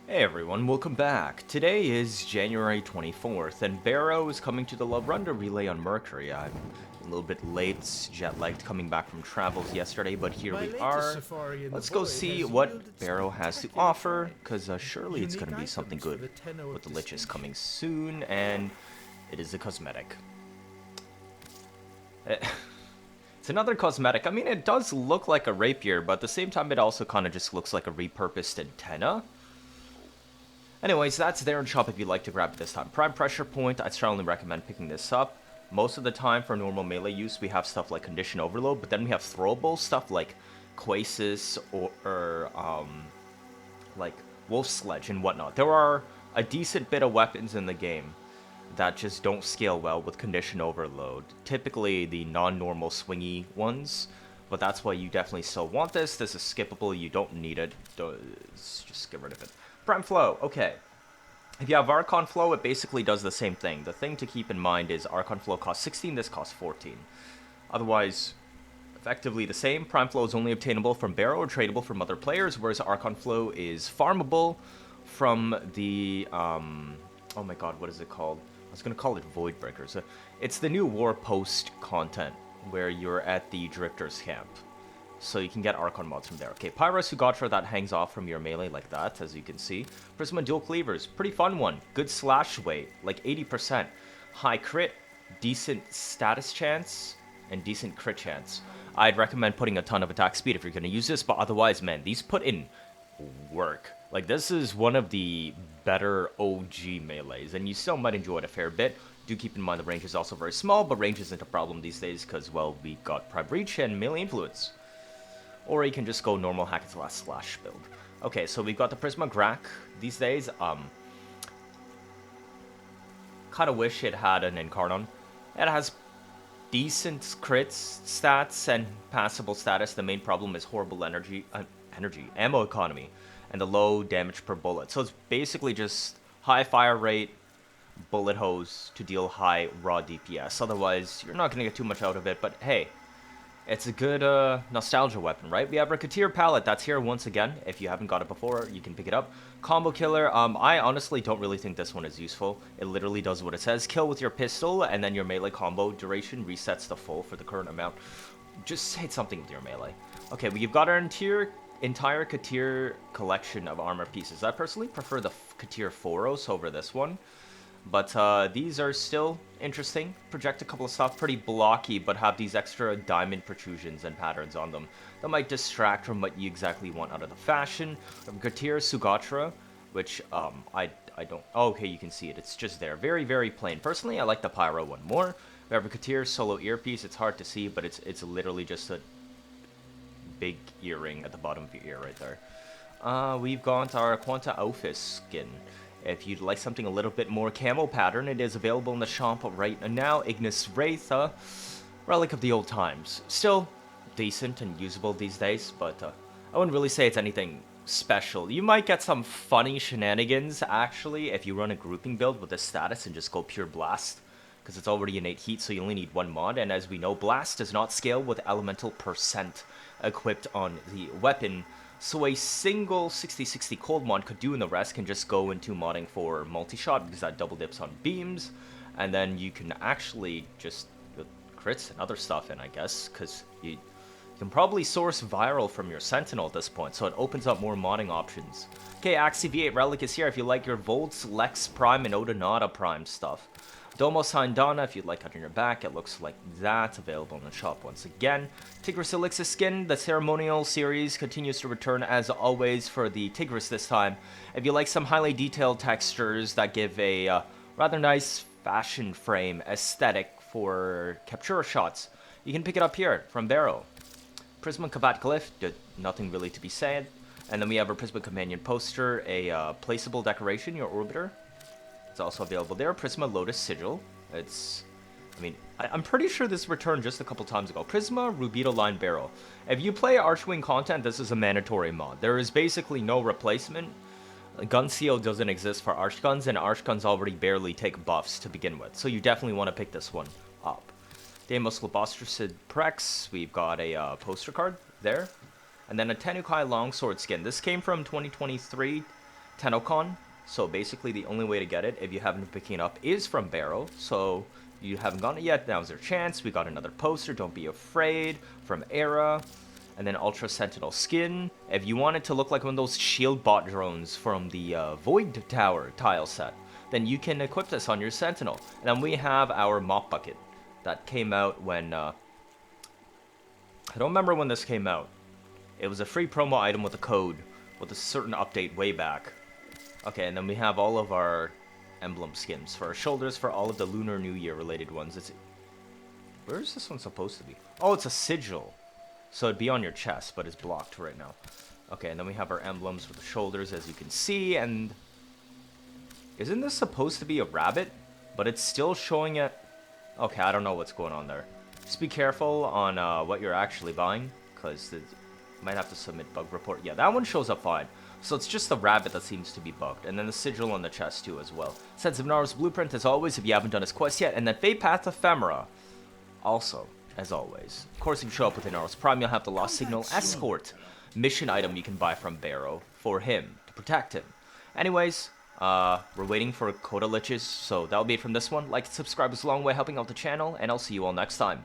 Hey everyone, welcome back. Today is January 24th, and Baro is coming to the Larunda relay on Mercury. I'm a little bit late, jet-lagged coming back from travels yesterday, but here My we latest are. safari in the Let's go void see has what yielded Baro has to spectacular offer, finds. because surely it's going Unique to be something items for good the Tenno with of the Liches Distinction. coming soon, and it is a cosmetic. It's another cosmetic. I mean, it does look like a rapier, but at the same time, it also kind of just looks like a repurposed antenna. Anyways, that's there in shop if you'd like to grab it this time. Prime Pressure Point, I'd strongly recommend picking this up. Most of the time for normal melee use, we have stuff like Condition Overload, but then we have throwable stuff like Quasis or like Wolf Sledge and whatnot. There are a decent bit of weapons in the game that just don't scale well with Condition Overload. Typically the non-normal swingy ones, but that's why you definitely still want this. This is skippable, you don't need it. Just get rid of it. Prime Flow, okay. If you have Archon Flow, it basically does the same thing. The thing to keep in mind is Archon Flow costs 16, this costs 14. Otherwise, effectively the same. Prime Flow is only obtainable from Baro or tradable from other players, whereas Archon Flow is farmable from the, oh my god, what is it called? I was going to call it Void Breakers. It's the new War Post content, where you're at the Drifters camp. So you can get Archon mods from there. Okay, Pyro Sugatra, that hangs off from your melee like that, as you can see. Prisma Dual Cleavers, pretty fun one. Good slash weight, like 80%. High crit, decent status chance, and decent crit chance. I'd recommend putting a ton of attack speed if you're going to use this, but otherwise, man, these put in work. Like, this is one of the better OG melees, and you still might enjoy it a fair bit. Do keep in mind the range is also very small, but range isn't a problem these days because, well, we got Prime Breach and melee influence. Or you can just go normal hack and slash build. Okay, so we've got the Prisma Grak these days. Kind of wish it had an Incarnon. It has decent crits, stats, and passable status. The main problem is horrible ammo economy, and the low damage per bullet. So it's basically just high fire rate, bullet hose to deal high raw DPS. Otherwise, you're not going to get too much out of it, but hey, it's a good nostalgia weapon, right? We have our Teer palette that's here once again. If you haven't got it before, you can pick it up. Combo killer, I honestly don't really think this one is useful. It literally does what it says. Kill with your pistol, and then your melee combo duration resets to full for the current amount. Just hit something with your melee. Okay, we've got our entire Katir collection of armor pieces. I personally prefer the Katir Foros over this one. But these are still interesting. Project a couple of stuff, pretty blocky, but have these extra diamond protrusions and patterns on them that might distract from what you exactly want out of the fashion. Gatir Sugatra, which I don't. Oh, okay, you can see it. It's just there. Very, very plain. Personally, I like the Pyro one more. We have a Katir solo earpiece. It's hard to see, but it's literally just a big earring at the bottom of your ear right there. We've got our Quanta Aufis skin. If you'd like something a little bit more camo pattern, it is available in the shop right now. Ignis Wraith, relic of the old times. Still decent and usable these days, but I wouldn't really say it's anything special. You might get some funny shenanigans, actually, if you run a grouping build with this status and just go pure blast, because it's already innate heat, so you only need one mod, and as we know, blast does not scale with elemental percent equipped on the weapon. So a single 60-60 cold mod could do, and the rest can just go into modding for multi-shot because that double dips on beams, and then you can actually just crits and other stuff in, I guess, because you can probably source viral from your Sentinel at this point, so it opens up more modding options. Okay, Axie V8 Relic is here if you like your Volts, Lex Prime, and Odonata Prime stuff. Domo Dana, if you'd like it on your back, it looks like that, available in the shop once again. Tigris Elixir skin, the ceremonial series continues to return as always for the Tigris this time. If you like some highly detailed textures that give a rather nice fashion frame aesthetic for capture shots, you can pick it up here from Baro. Prisma Kavat Glyph, nothing really to be said. And then we have our Prisma Companion poster, a placeable decoration, your Orbiter. It's also available there. Prisma Lotus Sigil. I'm pretty sure this returned just a couple times ago. Prisma Rubito Line Barrel. If you play Archwing content, this is a mandatory mod. There is basically no replacement. Gun Seal doesn't exist for Archguns, and Archguns already barely take buffs to begin with. So you definitely want to pick this one up. Deimos Lobostracid Prex. We've got a poster card there. And then a Tenukai Longsword skin. This came from 2023. Tenocon. So basically the only way to get it, if you haven't been picking it up, is from Baro. So you haven't gotten it yet, now's your chance. We got another poster, Don't Be Afraid, from Era. And then Ultra Sentinel skin. If you want it to look like one of those shield bot drones from the Void Tower tile set, then you can equip this on your Sentinel. And then we have our mop bucket that came out when... I don't remember when this came out. It was a free promo item with a code, with a certain update way back. Okay, and then we have all of our emblem skins for our shoulders for all of the Lunar New Year related ones. Where is this one supposed to be? Oh, it's a sigil. So it'd be on your chest, but it's blocked right now. Okay, and then we have our emblems for the shoulders, as you can see, and... Isn't this supposed to be a rabbit? But it's still showing it... Okay, I don't know what's going on there. Just be careful on what you're actually buying, because you might have to submit bug report. Yeah, that one shows up fine. So it's just the rabbit that seems to be bugged. And then the sigil on the chest, too, as well. Sense of Naru's Blueprint, as always, if you haven't done his quest yet. And then Fate Path Ephemera, also, as always. Of course, if you show up with Inaros Prime, you'll have the Lost Signal Escort mission item you can buy from Baro for him, to protect him. Anyways, we're waiting for Coda Liches, so that'll be it from this one. Like and subscribe is a long way helping out the channel, and I'll see you all next time.